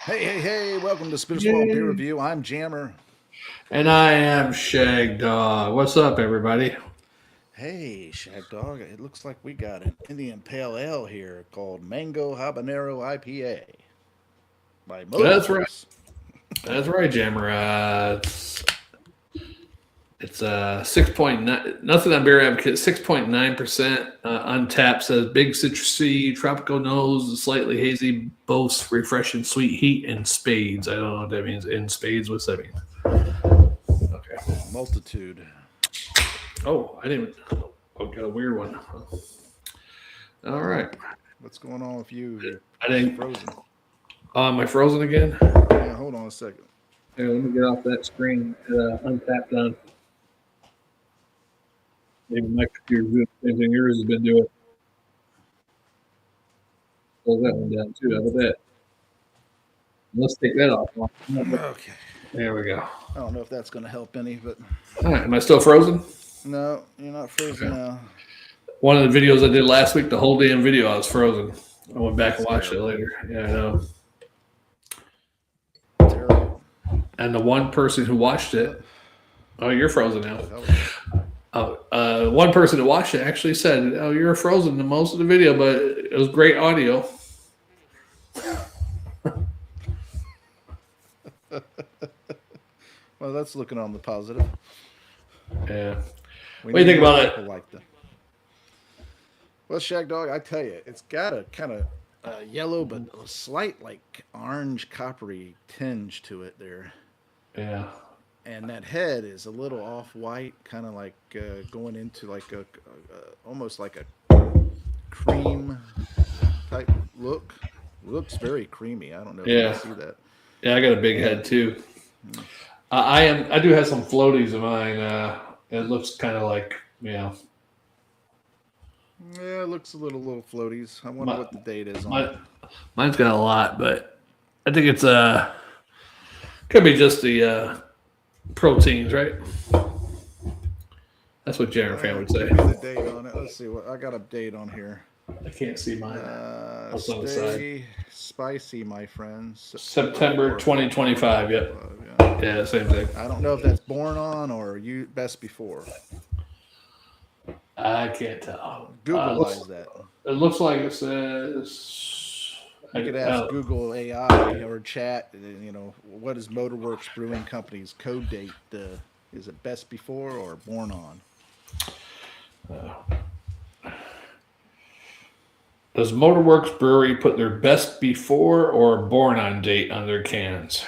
Hey, welcome to Spin Swallow Beer Review. I'm Jammer. And I am Shag Dog. What's up, everybody? Hey, Shag Dog, it looks like we got an Indian Pale Ale here called Mango Habanero IPA by That's right. Motorworks. That's right, Jammer. It's 6.9. Nothing on Beer Advocate. 6.9% untapped. Says big citrusy, tropical nose, slightly hazy, boasts refreshing sweet heat and spades. I don't know what that means. In spades, what's that mean? Okay. Multitude. Oh, I didn't. Oh, got a weird one. All right. What's going on with you? You're I didn't. frozen. Am I frozen again? Yeah, hold on a second. Here, let me get off that screen. Untapped on. Maybe my computer's doing the same thing yours has been doing. Close that one down too. How about that? Let's take that off. Okay. There we go. I don't know if that's going to help any, but All right. Am I still frozen? no, you're not frozen now. One of the videos I did last week, the whole damn video, I was frozen. I went back and watched it Terrible. later. Yeah, I know. Terrible. And the one person who watched it, oh, you're frozen now. One person who watched it actually said, "Oh, you're frozen in most of the video, but it was great audio." Well, that's looking on the positive. Yeah. We What do you need think more about it? people like that. Well, Shag Dog, I tell you, it's got a kind of yellow, but a slight like orange coppery tinge to it there, Yeah. and that head is a little off white, kind of like going into like a almost like a cream type look. Looks very creamy. I don't know if you Yeah. can see that. Yeah, I got a big head too. I do have some floaties of mine. It looks kind of like Yeah, it looks a little floaties. I wonder my, what the date is on my it. mine's got a lot, but I think it's could be just the proteins, right? That's what Jared fan would say. Give me the date on it. Let's see what I got a date on here. I can't see mine. What's on the side? Stay spicy, my friends. September 2025. Yep. Yeah. Yeah, same thing. I don't know if that's born on or you best before. I can't tell. Googleize that. It looks like it says. You could ask Google AI or chat. What is Motorworks Brewing Company's code date? Is it best before or born on? Does Motorworks Brewery put their best before or born on date on their cans?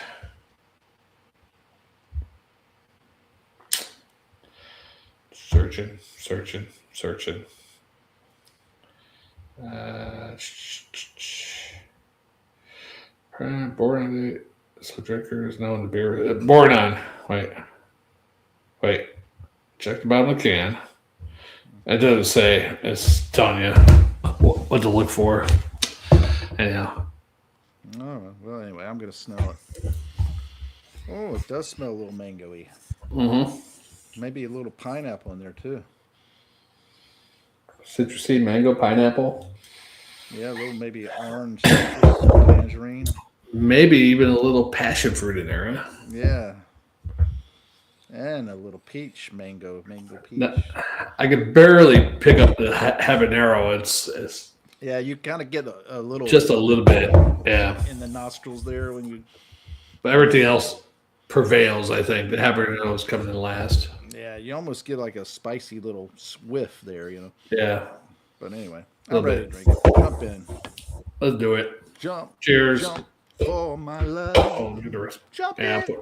Searching. Born on date. So drinker is known to beer. Born on. Wait. Check the bottom of the can. It doesn't say. It's telling you what to look for. Anyhow. Oh, well, anyway, I'm going to smell it. Oh, it does smell a little mango-y. Mm-hmm. Maybe a little pineapple in there, too. Citrusy, mango, pineapple. Yeah, a little maybe orange, citrus, tangerine. Maybe even a little passion fruit in there, huh? Yeah. And a little peach, mango peach. No, I could barely pick up the habanero. It's Yeah, you kind of get a little, just a little bit, yeah. in the nostrils there when you. But everything else prevails. I think the habanero is coming in last. Yeah, you almost get like a spicy little swift there, Yeah. But anyway, A I'm ready bit. to drink it. Jump in. Let's do it. Jump. Cheers. Jump for my love. Oh, look at the rest. Jump Yeah, in.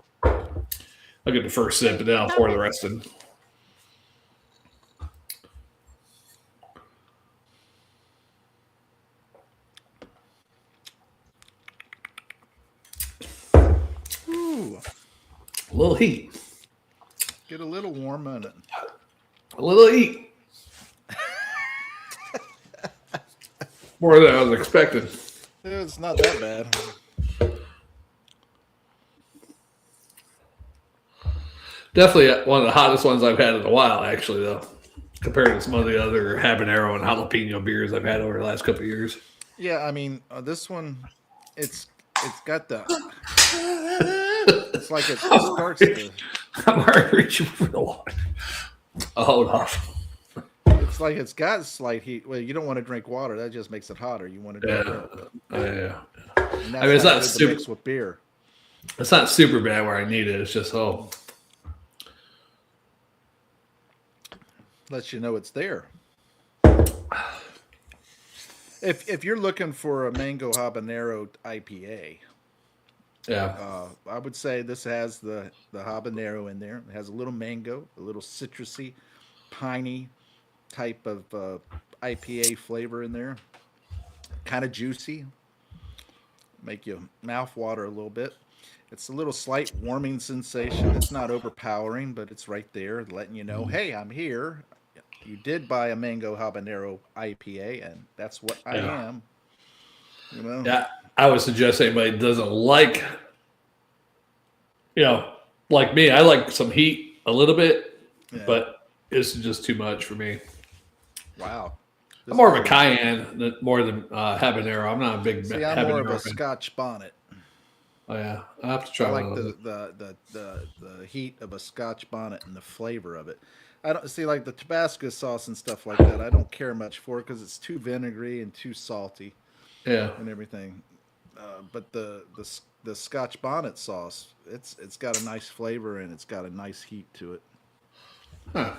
I'll get the first sip, and then I'll pour the rest in. Ooh, A little heat. get a little warm in it. A little heat. More than I was expecting. It's not that bad. Definitely one of the hottest ones I've had in a while, actually, though, compared to some of the other habanero and jalapeno beers I've had over the last couple of years. Yeah, I mean, this one, it's It's got the. It's like it starts to. I'm already reaching for the water. Oh, hold on. It's like it's got slight heat. Well, you don't want to drink water. That just makes it hotter. You want to drink milk, Yeah. and I that's mean, it's not not good to super. mix with beer. It's not super bad where I need it. It's just Lets you know it's there. If you're looking for a Mango Habanero IPA, yeah. I would say this has the habanero in there. It has a little mango, a little citrusy, piney type of IPA flavor in there. Kind of juicy, make you mouth water a little bit. It's a little slight warming sensation. It's not overpowering, but it's right there, letting you know, hey, I'm here. You did buy a Mango Habanero IPA, and that's what I Yeah. am. You know, Yeah. I would suggest anybody that doesn't like, like me, I like some heat a little bit, yeah. but it's just too much for me. Wow. I'm more of a cayenne more than habanero. I'm not a big See, habanero I'm more of a fan. Scotch bonnet. Oh yeah, I have to try I one like of those. the heat of a Scotch bonnet and the flavor of it. I don't see like the Tabasco sauce and stuff like that. I don't care much for it because it's too vinegary and too salty Yeah, and everything. But the Scotch bonnet sauce, it's got a nice flavor and it's got a nice heat to it. huh.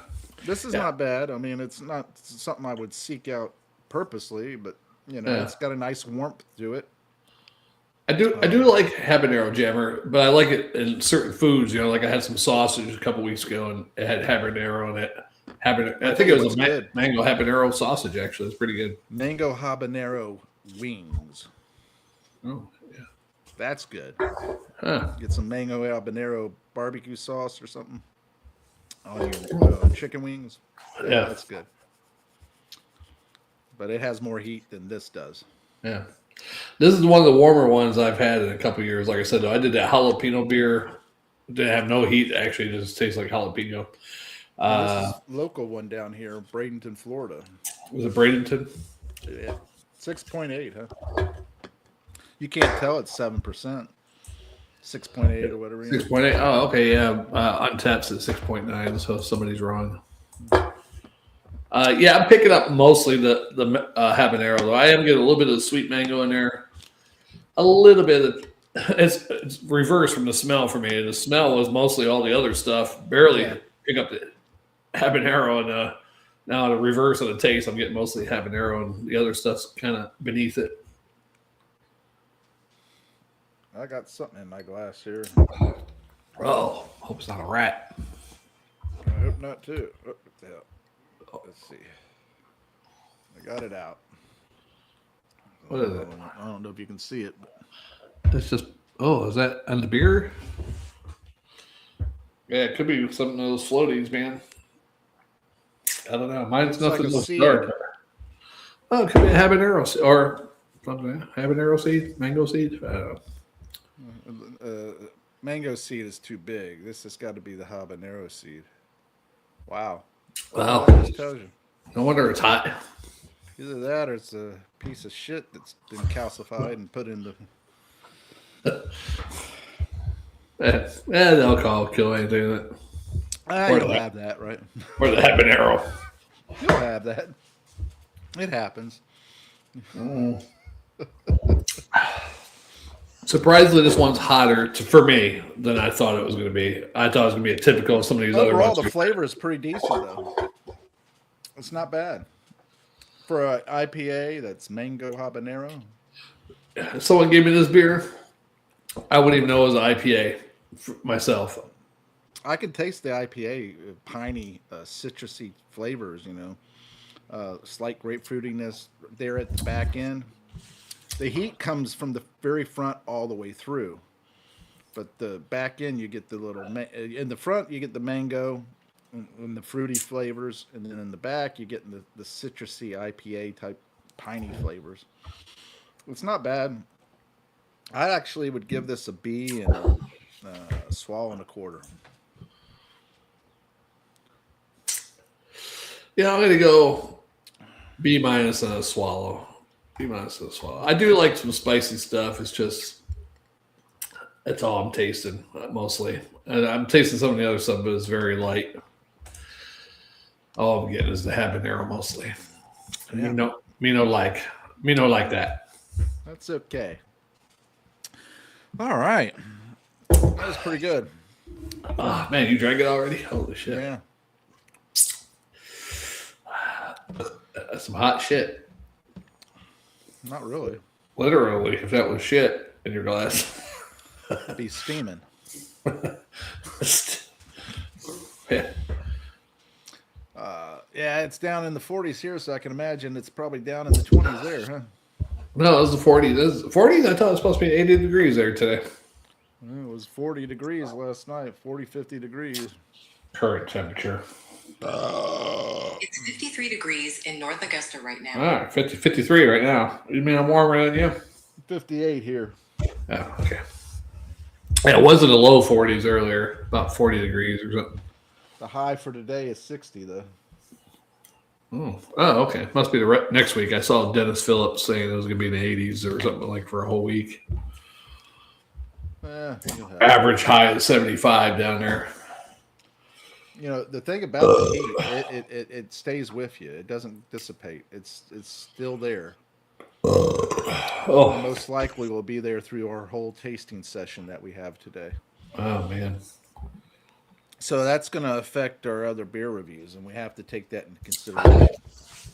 This is Yeah, not bad. I mean, it's not something I would seek out purposely, but yeah. it's got a nice warmth to it. I do like habanero jammer, but I like it in certain foods. Like I had some sausage a couple weeks ago, and it had habanero in it. Habanero. I I tell think it you was what's good. mango habanero sausage. Actually, it's pretty good. Mango habanero wings. Oh, yeah. That's good. Huh. Get some mango habanero barbecue sauce or something on your chicken wings. Yeah, That's good. But it has more heat than this does. yeah. This is one of the warmer ones I've had in a couple of years. Like I said, though, I did that jalapeno beer. Didn't have no heat. Actually, it just tastes like jalapeno. Now, this is local one down here, Bradenton, Florida. Was it Bradenton? Yeah, 6.8, huh? You can't tell it's 7%. 6.8 or whatever. 6.8. Oh, okay, yeah. Untaps at 6.9, so somebody's wrong. Yeah, I'm picking up mostly the habanero, though. I am getting a little bit of the sweet mango in there. A little bit of it's reversed from the smell for me. The smell was mostly all the other stuff. Barely Yeah. pick up the habanero, and now the reverse of the taste, I'm getting mostly habanero, and the other stuff's kind of beneath it. I got something in my glass here. Oh, hope it's not a rat. I hope not too. Oh, yeah. Let's see. I got it out. What is it? I don't know if you can see it. But It's just, is that on the beer? Yeah, it could be something of those floaties, man. I don't know. Mine's It's like nothing a looks seed. dark. Oh, it could be a habanero or something. Habanero seed, mango seed. I don't know. Mango seed is too big. This has got to be the habanero seed. Wow. Wow. That just tells you. No wonder it's hot. Either that or it's a piece of shit that's been calcified and put in the. The alcohol will kill anything that, You'll have that, right? or the habanero. You'll have that. It happens. Surprisingly, this one's hotter for me than I thought it was going to be. I thought it was going to be a typical of some of these other Overall, ones. the flavor is pretty decent, though. It's not bad. For an IPA that's mango habanero. If someone gave me this beer, I wouldn't even know it was an IPA myself. I can taste the IPA, piney, citrusy flavors, slight grapefruitiness there at the back end. The heat comes from the very front all the way through. But the back end, you get the little, in the front, you get the mango and the fruity flavors. And then in the back, you get the citrusy IPA type piney flavors. It's not bad. I actually would give this a B and a swallow and a quarter. Yeah, I'm going to go B minus and a swallow. B minus and a swallow. I do like some spicy stuff. It's just, That's all I'm tasting mostly. And I'm tasting some of the other stuff, but it's very light. All I'm getting is the habanero mostly. And Yeah. me no like that. That's okay. All right. That was pretty good. Oh man, you drank it already? Holy shit. Yeah. That's some hot shit. Not really. Literally, if that was shit in your glass. It'd be steaming. Yeah. Yeah, it's down in the 40s here, so I can imagine it's probably down in the 20s there, huh? No, it was the 40s. It was 40s? I thought it was supposed to be 80 degrees there today. Well, it was 40 degrees last night, 40, 50 degrees. Current temperature. It's 53 degrees in North Augusta right now. All right, 53 right now. You mean I'm warmer than you? 58 here. Oh, okay. Yeah, it was in the low 40s earlier, about 40 degrees or something. The high for today is 60, though. Oh, okay. Must be the next week. I saw Dennis Phillips saying it was going to be in the 80s or something like for a whole week. Average high of 75 down there. You know, the thing about the heat, it stays with you. It doesn't dissipate. It's still there. Oh, Most likely will be there through our whole tasting session that we have today. oh man. So that's going to affect our other beer reviews, and we have to take that into consideration.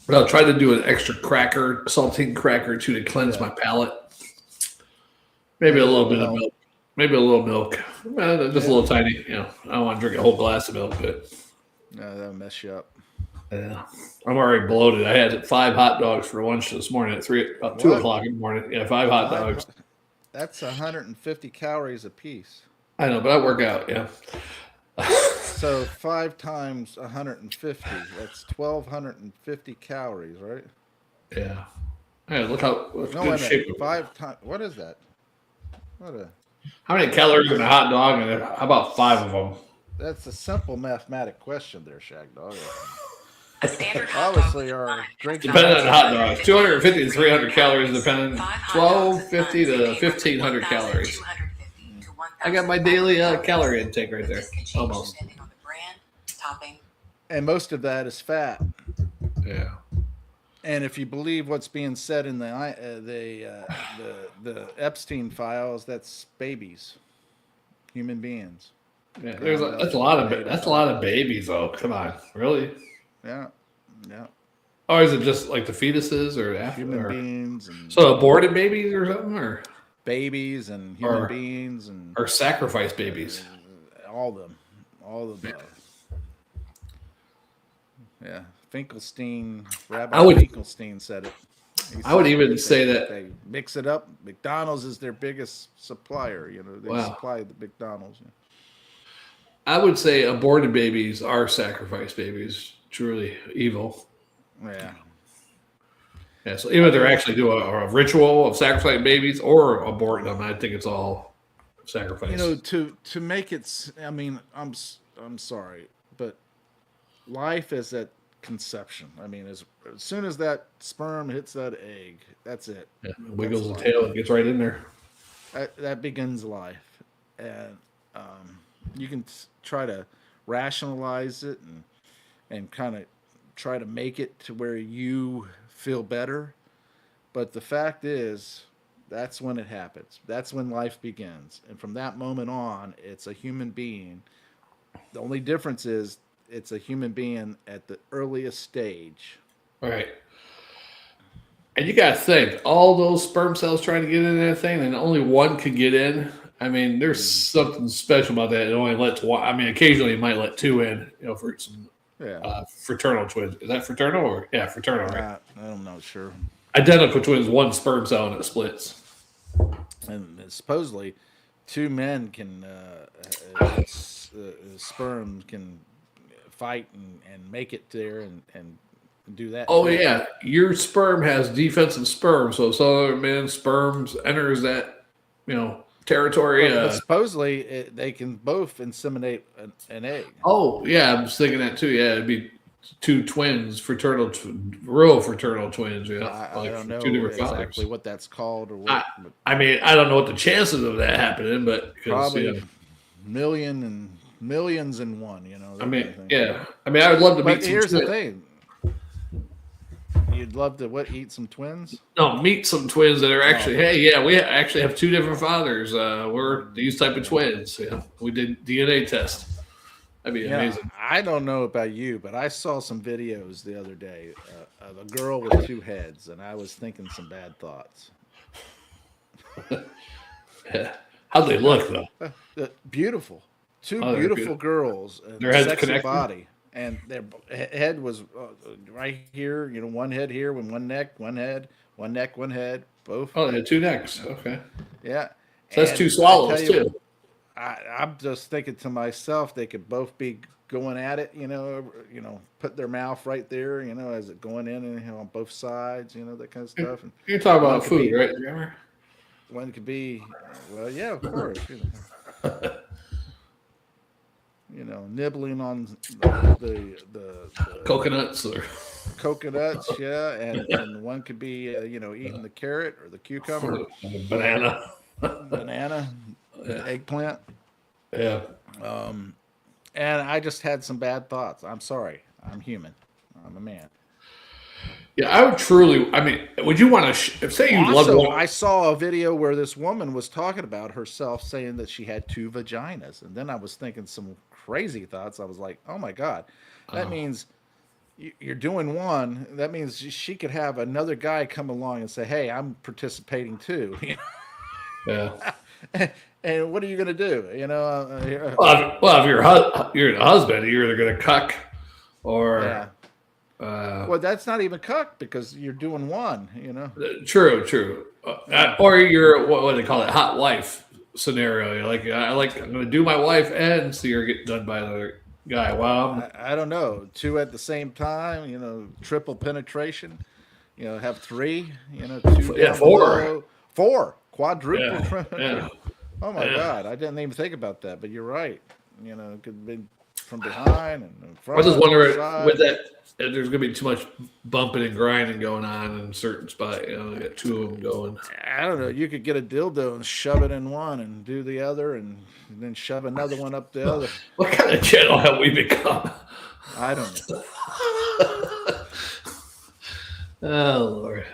But I'll try to do an extra cracker, saltine cracker too, to cleanse my palate. Maybe a little bit of milk. Maybe a little milk. Just a little tiny, you know. I don't want to drink a whole glass of milk, but No, that'll mess you up. yeah. I'm already bloated. I had 5 hot dogs for lunch this morning at 2 o'clock in the morning. Yeah, 5 hot dogs. That's 150 calories a piece. I know, but I work out, yeah. So 5 times 150, that's 1,250 calories, right? Yeah. Hey, look how No, wait a minute. 5 times. What is that? How many calories in a hot dog? And how about 5 of them? That's a simple mathematic question there, Shag Dog. A standard hot Obviously, dog our drink Depending on the hot dogs, 250 to 300 calories, depending. 1,250 to 1,500 calories. I got my daily calorie intake right there, almost. Depending on the brand, topping. And most of that is fat. Yeah. And if you believe what's being said in the Epstein files, that's babies, human beings. Yeah, that's a lot of babies though. Come on, really? Yeah. Or is it just like the fetuses or Human beings and so aborted babies or something, or babies and human beings and or sacrifice babies? all of them, Yeah, Finkelstein, Rabbi Finkelstein said it. I would even say that they mix it up. McDonald's is their biggest supplier. You know, they supply the McDonald's. I would say aborted babies are sacrifice babies. Truly evil. Yeah. Yeah. So even if they're actually doing a ritual of sacrificing babies or aborting them, I think it's all sacrifice. You know, to make it. I mean, I'm sorry, but life is at conception. I mean, as soon as that sperm hits that egg, that's it. Yeah, wiggles the tail and gets right in there. That begins life, and you can try to rationalize it and kind of try to make it to where you feel better, but the fact is, that's when it happens. That's when life begins, and from that moment on, it's a human being. The only difference is it's a human being at the earliest stage. All right. And you got to think, all those sperm cells trying to get in that thing, and only one could get in. I mean, there's something special about that. It only lets one. I mean, occasionally it might let 2 in, you know, for some fraternal twins. Is that fraternal or fraternal? Right? I'm not sure. Identical twins, 1 sperm cell and it splits. And supposedly, 2 men can sperm can fight and make it there and do that. Oh yeah, your sperm has defensive sperm, so if some other man's sperms enters that, you know, territory. But supposedly they can both inseminate an egg. Oh yeah, I was thinking that too. Yeah, it'd be two twins, real fraternal twins. Yeah, I don't know two different exactly fathers. what that's called or what. But I mean, I don't know what the chances of that happening, but probably million and millions in one. I mean, yeah. I mean, I would love to meet. But here's the thing: you'd love to eat some twins? No, meet some twins that are actually. Hey, yeah, we actually have two different fathers. We're these type of twins. Yeah, we did DNA test. That'd be amazing. I don't know about you, but I saw some videos the other day of a girl with two heads, and I was thinking some bad thoughts. Yeah. How'd they look though? Beautiful, two beautiful girls, and their heads sexy connected. Body, and their head was right here. One head here, with one neck, one head, one neck, one head, both. Oh, they had two necks. Okay. Yeah. So that's two swallows too. I'm just thinking to myself, they could both be going at it, put their mouth right there, as it going in and on both sides, that kind of stuff. And you're talking about food, right? Remember? One could be, well, yeah, of course. Nibbling on the coconuts or coconuts, yeah, and one could be, eating the carrot or the cucumber, banana, eggplant. Yeah. And I just had some bad thoughts. I'm sorry. I'm human. I'm a man. Yeah, I would truly. I mean, would you want to? Say you love one. I saw a video where this woman was talking about herself, saying that she had two vaginas, and then I was thinking some crazy thoughts. I was like, "Oh my god, that means you're doing one. That means she could have another guy come along and say, "Hey, I'm participating too." Yeah. And what are you going to do? Well, if you're a husband, you're either going to cuck or. Yeah. Well, that's not even cuck because you're doing one. True. Or you're what do they call it? Hot wife scenario. You're like, I'm going to do my wife and see her get done by another guy. Wow. I don't know. Two at the same time. Triple penetration. Have three. Two. Yeah, four. Four. Quadruple. Yeah. Oh my God, I didn't even think about that, but you're right. It could have been from behind and in front. I was just wondering with that, there's going to be too much bumping and grinding going on in certain spots. You got two of them going. I don't know. You could get a dildo and shove it in one and do the other, and then shove another one up the other. What kind of channel have we become? I don't know. Oh Lord.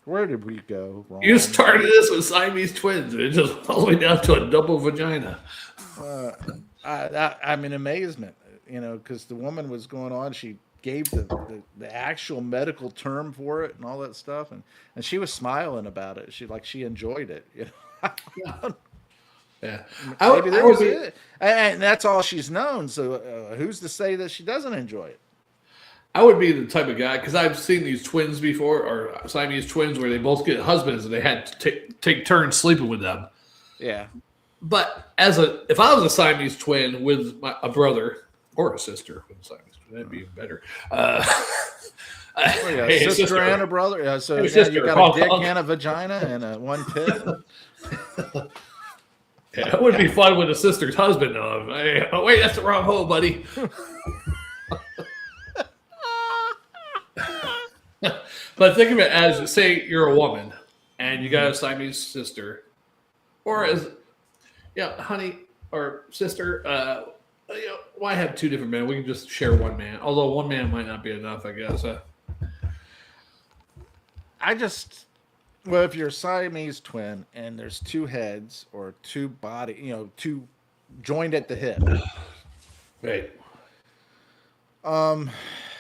Where did we go wrong? You started this with Siamese twins, and it just all the way down to a double vagina. I'm in amazement, because the woman was going on. She gave the actual medical term for it and all that stuff, and she was smiling about it. She enjoyed it. Yeah. Maybe that was it, and that's all she's known. So who's to say that she doesn't enjoy it? I would be the type of guy, because I've seen these twins before, or Siamese twins, where they both get husbands and they had to take turns sleeping with them. Yeah. But if I was a Siamese twin with a brother or a sister with a Siamese twin, that'd be even better. Sister and a brother. So you got a dick and a vagina and one tit. Yeah, it would be fun with a sister's husband. Hey, oh wait, that's the wrong hole, buddy. But think of it as, say you're a woman and you got a Siamese sister, or honey or sister. Why have two different men? We can just share one man. Although one man might not be enough, I guess. If you're a Siamese twin and there's two heads or two body, two joined at the hip, right?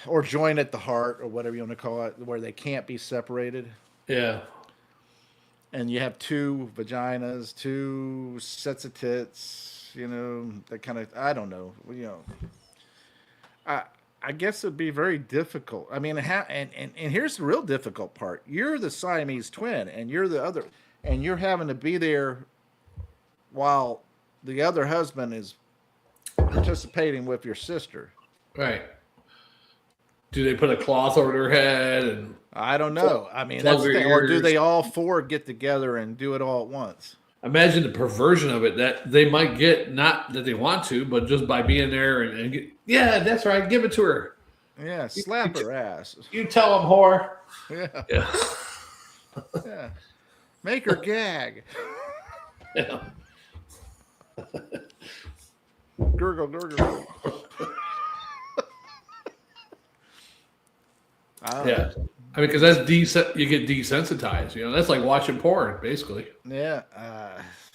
Or joined at the heart, or whatever you want to call it, where they can't be separated. Yeah. And you have two vaginas, two sets of tits, that kind of, I don't know, I guess it'd be very difficult. I mean, and here's the real difficult part. You're the Siamese twin, and you're the other, and you're having to be there while the other husband is participating with your sister. Right. Do they put a cloth over their head? And I don't know. I mean, that's the thing. Or do they all four get together and do it all at once? Imagine the perversion of it that they might get, not that they want to, but just by being there and yeah, that's right, give it to her. Yeah, slap her ass. You tell them, whore. Yeah, Yeah. yeah. Make her gag. Yeah. Gurgle, gurgle. Yeah. I mean, because that's you get desensitized. That's like watching porn, basically. Yeah.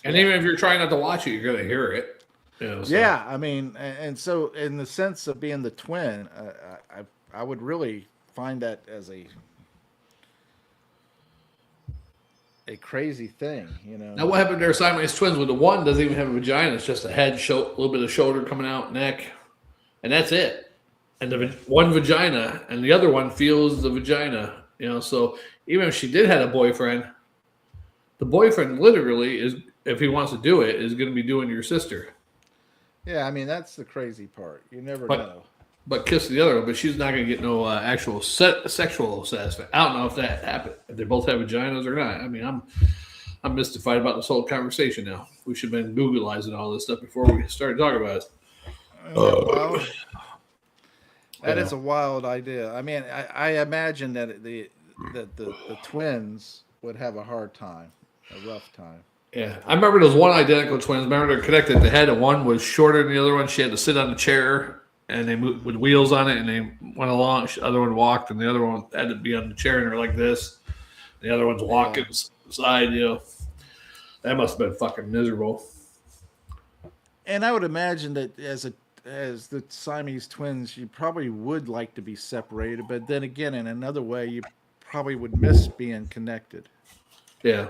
And even if you're trying not to watch it, you're gonna hear it. So. Yeah, I mean, and so in the sense of being the twin, I would really find that as a crazy thing, Now, what happened to their Siamese twins? With the one doesn't even have a vagina; it's just a head, a little bit of shoulder coming out, neck, and that's it. And the one vagina, and the other one feels the vagina. So even if she did have a boyfriend, the boyfriend literally is, if he wants to do it, is going to be doing your sister. Yeah, I mean that's the crazy part. You never know. But kiss the other one, but she's not going to get no actual sexual satisfaction. I don't know if that happened. If they both have vaginas or not. I mean, I'm mystified about this whole conversation now. We should have been Googleizing all this stuff before we started talking about it. Well, that is a wild idea. I mean, I imagine that the twins would have a hard time, a rough time. Yeah, I remember those one identical twins. Remember they're connected at the head, and one was shorter than the other one. She had to sit on the chair, and they moved with wheels on it, and they went along. The other one walked, and the other one had to be on the chair, and they're like this. The other one's walking side. That must have been fucking miserable. And I would imagine that as the Siamese twins, you probably would like to be separated, but then again, in another way, you probably would miss being connected. Yeah.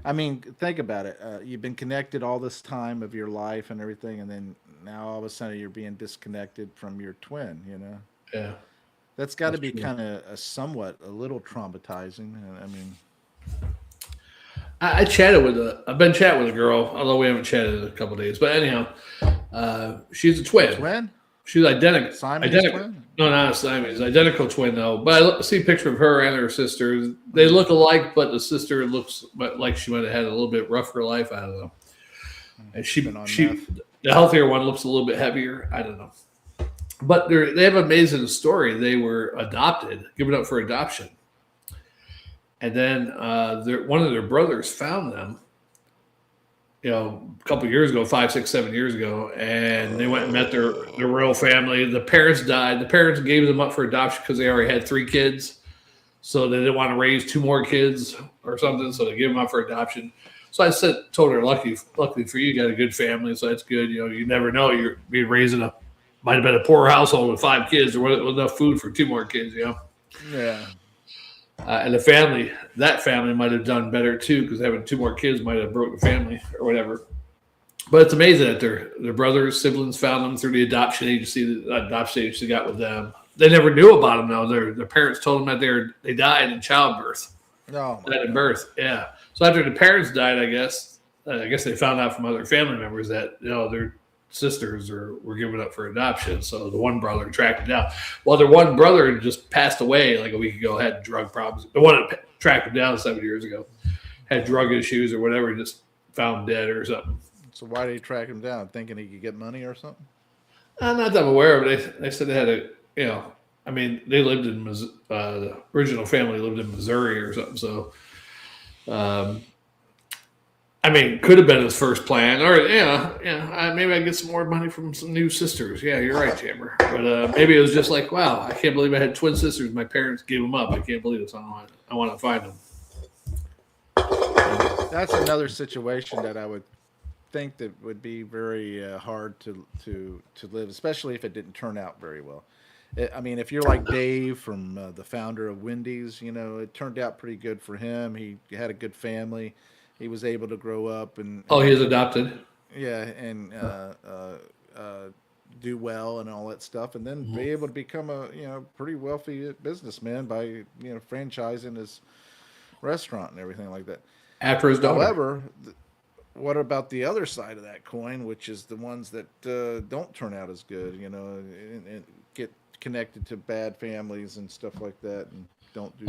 I mean, think about it. You've been connected all this time of your life and everything, and then now all of a sudden you're being disconnected from your twin. Yeah. That's got to be kind of a little traumatizing. I mean, I've been chatting with a girl, although we haven't chatted in a couple of days. But anyhow, she's a twin. Twin? She's identical. Siamese twin? No, not a Siamese. Identical twin, though. But I see a picture of her and her sister. They look alike, but the sister looks like she might have had a little bit rougher life. I don't know. And the healthier one looks a little bit heavier. I don't know. But they have an amazing story. They were given up for adoption. And then one of their brothers found them, a couple of years ago, 5, 6, 7 years ago, and they went and met their real family. The parents died. The parents gave them up for adoption because they already had 3 kids. So they didn't want to raise 2 more kids or something, so they gave them up for adoption. So I told her, luckily for you, you got a good family, so that's good. You never know. You're being raised might have been a poor household with 5 kids or with enough food for 2 more kids, Yeah. And that family might have done better too, because having 2 more kids might have broke the family or whatever. But it's amazing that their brothers, siblings found them through the adoption agency. The adoption agency got with them. They never knew about them though. Their parents told them that they died in childbirth. No. Died in birth. Yeah. So after the parents died, I guess they found out from other family members that their sisters were given up for adoption. So the one brother tracked it down. Well, their one brother just passed away like a week ago, had drug problems. The one that tracked him down 7 years ago had drug issues or whatever, just found dead or something. So why did he track him down? Thinking he could get money or something? I'm not that I'm aware of it. They said they had they lived in the original family lived in Missouri or something. So, could have been his first plan, or maybe I get some more money from some new sisters. Yeah, you're right, Chamber. But maybe it was just like, wow, I can't believe I had twin sisters. My parents gave them up. I can't believe this. I want to find them. That's another situation that I would think that would be very hard to live, especially if it didn't turn out very well. If you're like Dave from the founder of Wendy's, it turned out pretty good for him. He had a good family. He was able to grow up and he was adopted. Yeah, and do well and all that stuff, and then be able to become a pretty wealthy businessman by franchising his restaurant and everything like that. After his daughter. However, what about the other side of that coin, which is the ones that don't turn out as good, and get connected to bad families and stuff like that, and don't do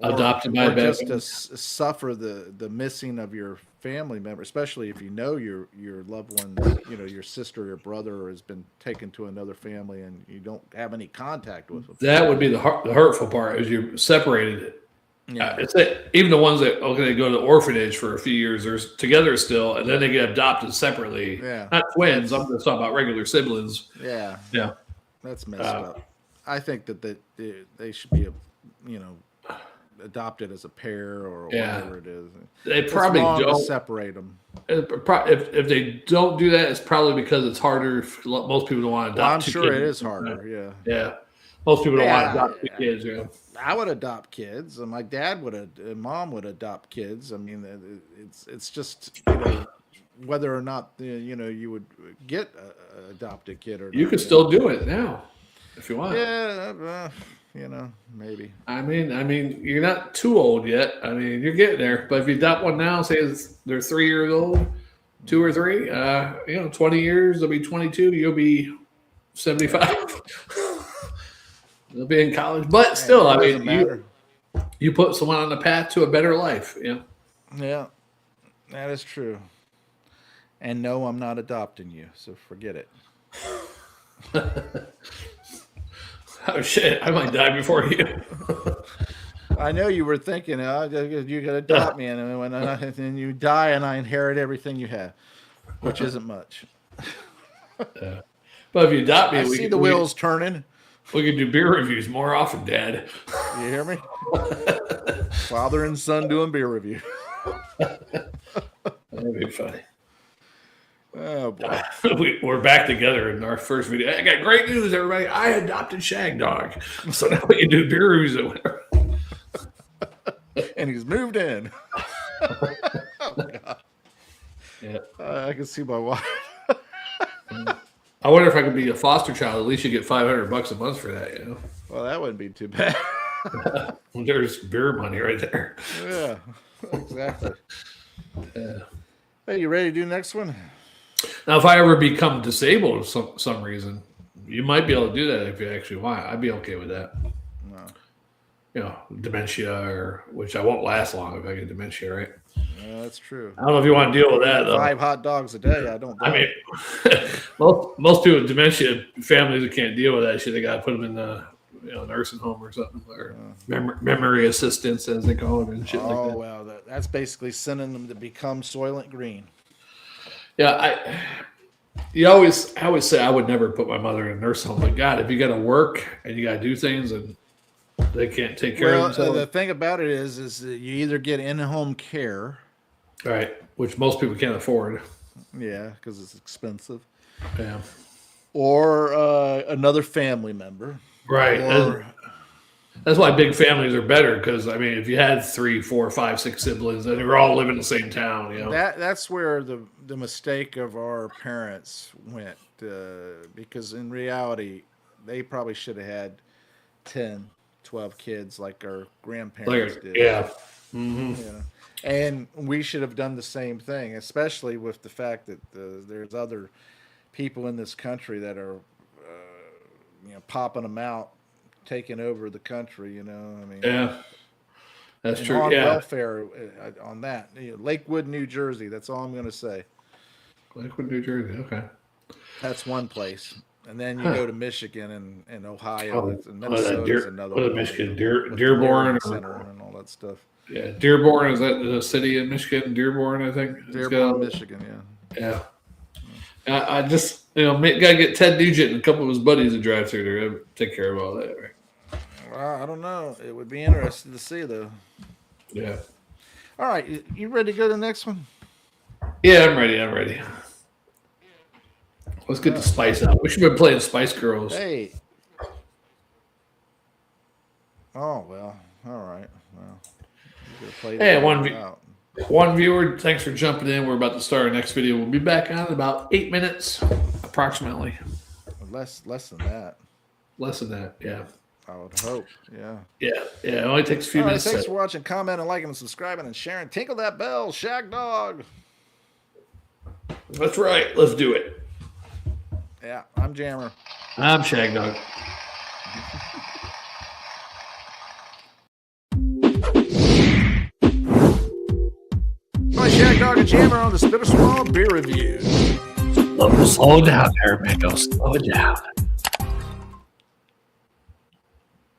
adopted by or bad just to suffer the missing of your family member, especially if you know your loved ones, your sister or brother has been taken to another family and you don't have any contact with them. That would be the hurtful part is you're separated. Yeah. Even the ones that they go to the orphanage for a few years, they're together still, and then they get adopted separately. Yeah. Not twins. I'm just talking about regular siblings. Yeah. Yeah. That's messed up. I think that they should be, adopted as a pair or whatever it is. They probably don't separate them. If they don't do that, it's probably because it's harder. Most people don't want to adopt. Well, I'm two sure kids. it is harder. Yeah. Yeah. Most people don't want to adopt two kids. Yeah. I would adopt kids, and my dad and mom would adopt kids. I mean, it's just whether or not you would get an adopted kid or not. You could still do it now if you want. Yeah, maybe. I mean, you're not too old yet. I mean, you're getting there. But if you adopt one now, say they're 3 years old, 2 or 3, 20 years, they'll be 22. You'll be 75. They'll be in college, but still, I mean, you put someone on the path to a better life. Yeah. Yeah, that is true. And no, I'm not adopting you, so forget it. Oh shit! I might die before you. I know you were thinking you could adopt me, and when you die, and I inherit everything you have, which isn't much. But if you adopt me, I see the wheels turning. We could do beer reviews more often, Dad. You hear me? Father and son doing beer review. That'd be funny. Oh boy. We're back together in our first video. I got great news, everybody. I adopted Shag Dog. So now we can do beer reviews or whatever. And he's moved in. Oh God. Yeah. I can see my wife. I wonder if I could be a foster child. At least you get $500 a month for that, Well, that wouldn't be too bad. There's beer money right there. Yeah, exactly. Yeah. Hey, you ready to do the next one? Now, if I ever become disabled for some reason, you might be able to do that if you actually want. I'd be okay with that. No. Dementia, which I won't last long if I get dementia, right? Yeah, that's true. I don't know if you want to deal with that, though. 5 hot dogs a day, I don't. I mean, most people with dementia, families that can't deal with that shit, they got to put them in the nursing home or something, or memory assistance, as they call it, and shit like that. Oh, well, that's basically sending them to become Soylent Green. Yeah, I always say I would never put my mother in a nursing home, but God, if you got to work and you got to do things and they can't take care of themselves. The thing about it is that you either get in-home care. Right, which most people can't afford. Yeah, because it's expensive. Yeah. Or another family member. Right. That's why big families are better, because, I mean, if you had 3, 4, 5, 6 siblings and they were all living in the same town, That's where the mistake of our parents went, because in reality, they probably should have had 10, 12 kids like our grandparents did. Yeah. Mm-hmm. Yeah. And we should have done the same thing, especially with the fact that there's other people in this country that are, popping them out, taking over the country. I mean, yeah, that's true. On yeah, welfare on that. Lakewood, New Jersey. That's all I'm going to say. Lakewood, New Jersey. Okay, that's one place. And then you go to Michigan and Ohio, and Minnesota is another one. Michigan, Dearborn Center and all that stuff. Yeah, Dearborn, is that the city in Michigan? Dearborn, I think. Dearborn, Michigan. Yeah. I just gotta get Ted Nugent and a couple of his buddies to drive through there to take care of all that, right? Well, I don't know. It would be interesting to see, though. Yeah. All right, you ready to go to the next one? Yeah, I'm ready. Let's get the spice out. We should have been playing Spice Girls. Hey. Oh, well. All right. Well, hey, one viewer, thanks for jumping in. We're about to start our next video. We'll be back on in about 8 minutes, approximately. Less than that. Less than that, yeah. I would hope, yeah. Yeah, it only takes a few minutes. Thanks for watching, commenting, liking, and subscribing, and sharing. Tinkle that bell, Shag Dog. That's right. Let's do it. Yeah, I'm Jammer. I'm Shag Dog. My Shag Dog Jammer on the Spitter Swirl Beer Review. Slow down there, Mango. Slow it down.